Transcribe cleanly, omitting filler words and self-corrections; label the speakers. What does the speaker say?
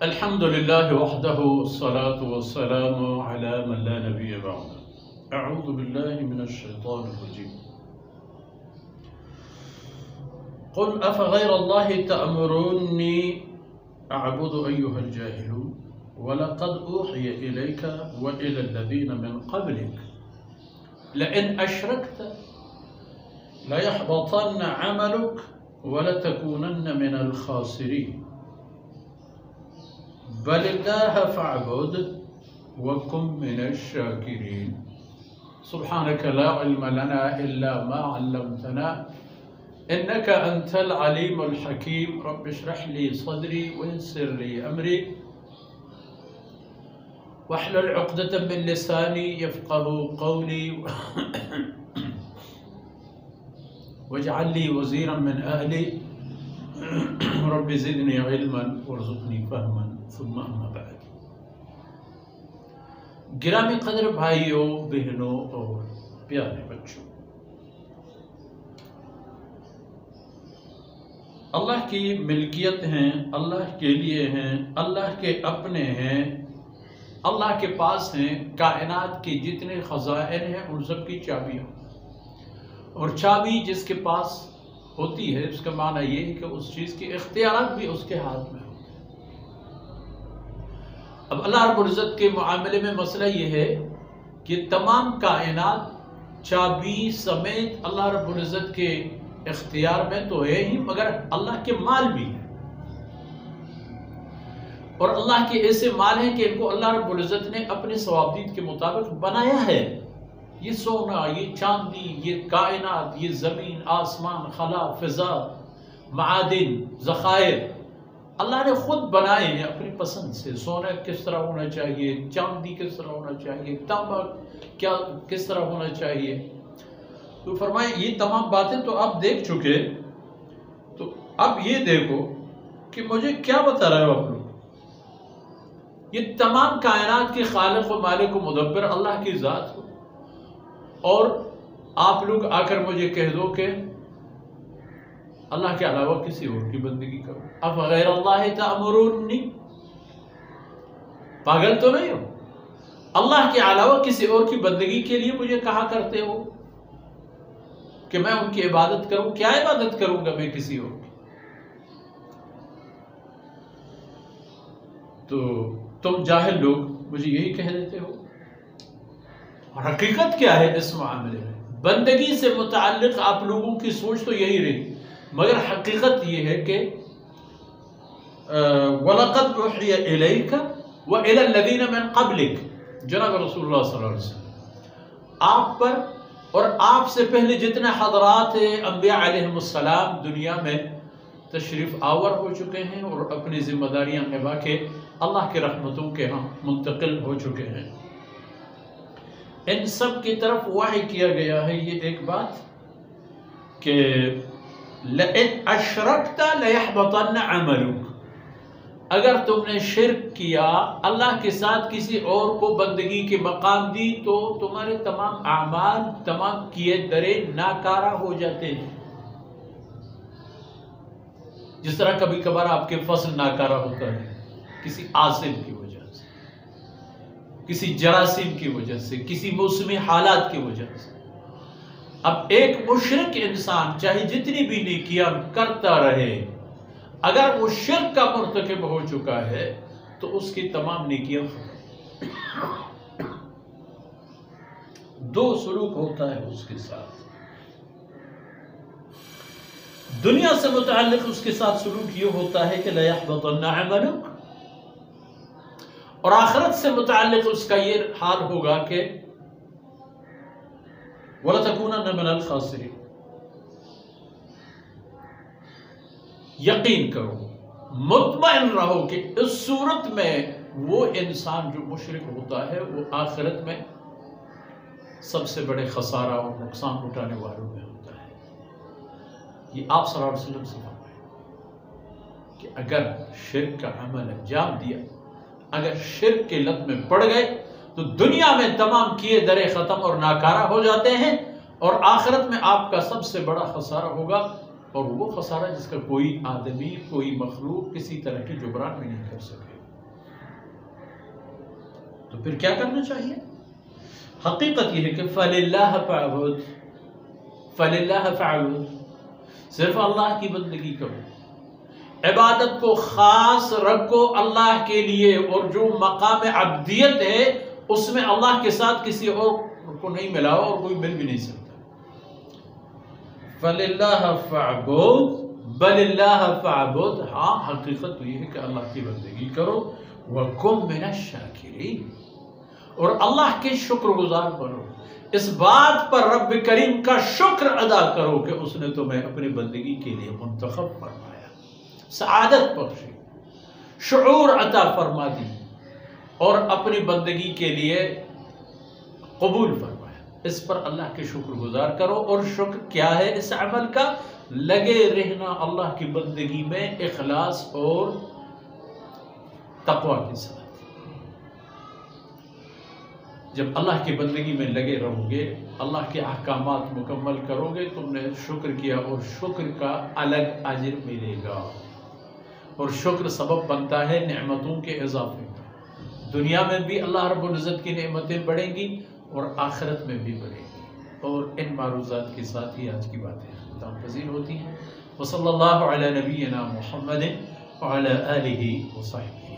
Speaker 1: الحمد لله وحده والصلاة والسلام على من لا نبي بعده. أعوذ بالله من الشيطان الرجيم. قل أفغير الله تأمروني أعبد أيها الجاهلون ولقد أوحي إليك وإلى الذين من قبلك لئن أشركت ليحبطن عملك ولتكونن من الخاسرين بل الله فاعبد وكن من الشاكرين. سبحانك لا علم لنا إلا ما علمتنا إنك أنت العليم الحكيم. رب اشرح لي صدري ويسر لي أمري واحلل عقدة من لساني يفقه قولي واجعل لي وزيرا من أهلي رب زدني علما وارزقني فهما ثم أما بعد. گرامی قدر بھائیوں بہنوں اور پیارے بچوں، اللہ کی ملکیت ہیں، اللہ کے لیے ہیں، اللہ کے اپنے ہیں، اللہ کے پاس ہیں. کائنات کے جتنے خزائن ہیں ان سب کی چابیاں، اور چابی جس کے پاس ہوتی ہے اس کا معنی یہ ہے کہ اس چیز کے اختیارات بھی اس کے ہاتھ میں ہوتے ہیں. اب اللہ رب العزت کے معاملے میں مسئلہ یہ ہے کہ تمام کائنات چابی سمیت اللہ رب العزت کے اختیار میں تو ہے ہی، مگر اللہ کے مال بھی ہیں، اور اللہ کے ایسے مال ہیں کہ ان کو اللہ رب العزت نے اپنے ثوابدید کے مطابق بنایا ہے. یہ سونا، یہ چاندی، یہ کائنات، یہ زمین، آسمان، خلا، فضا، معادن، ذخائر اللہ نے خود بنائے ہیں اپنی پسند سے. سونا کس طرح ہونا چاہیے، چاندی کس طرح ہونا چاہیے، تانبا کس طرح ہونا چاہیے. تو فرمائے یہ تمام باتیں تو آپ دیکھ چکے، تو اب یہ دیکھو کہ مجھے کیا بتا رہے ہو آپ لوگ. یہ تمام کائنات کے خالق و مالک و مدبر اللہ کی ذات ہو، اور آپ لوگ آ کر مجھے کہہ دو کہ اللہ کے علاوہ کسی اور کی بندگی کرو. افغیر اللہ تأمرونی، پاگل تو نہیں ہو؟ اللہ کے علاوہ کسی اور کی بندگی کے لیے مجھے کہا کرتے ہو کہ میں ان کی عبادت کروں. کیا عبادت کروں گا میں کسی اور کی؟ تو تم جاہل لوگ مجھے یہی کہہ دیتے ہو. حقیقت کیا ہے اس معاملے میں؟ بندگی سے متعلق آپ لوگوں کی سوچ تو یہی رہی، مگر حقیقت یہ ہے کہ وَلَقَدْ أُوحِيَ إِلَيْكَ وَإِلَى الَّذِينَ مِن قَبْلِكَ، جناب رسول اللہ صلی اللہ علیہ وسلم آپ پر اور آپ سے پہلے جتنے حضرات انبیاء علیہم السلام دنیا میں تشریف آور ہو چکے ہیں اور اپنی ذمہ داریاں نبھا کے اللہ کے رحمتوں کے ہاں منتقل ہو چکے ہیں، ان سب کی طرف وحی کیا گیا ہے یہ ایک بات کہ لَإِنْ أَشْرَكْتَ لَيَحْبَطَنَّ عَمَلُكَ، اگر تم نے شرک کیا، اللہ کے ساتھ کسی اور کو بندگی کے مقام دی، تو تمہارے تمام اعمال، تمام کیے درے ناکارہ ہو جاتے ہیں. جس طرح کبھی کبھار آپ کے فصل ناکارہ ہوتا ہے کسی عاصف کی وجہ سے، کسی جراثیم کی وجہ سے، کسی موسمی حالات کی وجہ سے. اب ایک مشرک انسان چاہے جتنی بھی نیکیاں کرتا رہے، اگر وہ شرک کا مرتکب ہو چکا ہے تو اس کی تمام نیکیاں ختم. دو سلوک ہوتا ہے اس کے ساتھ. دنیا سے متعلق اس کے ساتھ سلوک یہ ہوتا ہے کہ لَيَحْبَطَنَّ عَمَلُكَ، اور آخرت سے متعلق اس کا یہ حال ہوگا کہ وَلَتَكُونَنَّ مِنَ الْخَاسِرِينَ. یقین کرو، مطمئن رہو کہ اس صورت میں وہ انسان جو مشرک ہوتا ہے وہ آخرت میں سب سے بڑے خسارہ اور نقصان اٹھانے والوں میں ہوتا ہے. یہ آپ صلی اللہ علیہ وسلم سے فرمائے کہ اگر شرک کا عمل انجام دیا، اگر شرک کے لت میں پڑ گئے تو دنیا میں تمام کیے درے ختم اور ناکارہ ہو جاتے ہیں، اور آخرت میں آپ کا سب سے بڑا خسارہ ہوگا، اور وہ خسارہ جس کا کوئی آدمی، کوئی مخلوق کسی طرح کی جبران بھی نہیں کر سکے. تو پھر کیا کرنا چاہیے؟ حقیقت یہ ہے کہ فَلِلَّهَ فَاعْبُدْ فَلِلَّهَ فَاعْبُدْ، صرف اللہ کی بندگی کرو، عبادت کو خاص رکھو اللہ کے لیے، اور جو مقام عبدیت ہے اس میں اللہ کے ساتھ کسی اور کو نہیں ملاؤ، اور کوئی مل بھی نہیں سکتا۔ فَلِلَّهَ فَاعْبُدْ بَلِلَّهَ فَاعْبُدْ، ہاں حقیقت تو یہ ہے کہ اللہ کی بندگی کرو، وَكُن مِّنَ الشَّاكِرِينَ، اور اللہ کے شکر گزار بنو، اس بات پر رب کریم کا شکر ادا کرو کہ اس نے تمہیں اپنی بندگی کے لیے منتخب فرمایا، سعادت بخشی، شعور عطا فرما دی، اور اپنی بندگی کے لیے قبول فرمایا۔ اس پر اللہ کے شکر گزار کرو، اور شکر کیا ہے اس عمل کا؟ لگے رہنا اللہ کی بندگی میں اخلاص اور تقوی کے ساتھ۔ جب اللہ کی بندگی میں لگے رہو گے، اللہ کے احکامات مکمل کرو گے، تم نے شکر کیا، اور شکر کا الگ اجر ملے گا، اور شکر سبب بنتا ہے نعمتوں کے اضافے کا۔ دنیا میں بھی اللہ رب العزت کی نعمتیں بڑھیں گی، اور آخرت میں بھی بڑھیں گی، اور ان معروضات کے ساتھ ہی آج کی باتیں ختم پذیر ہوتی ہیں۔ وصلی اللہ علی نبینا محمد وعلی آلہ وصحبہ۔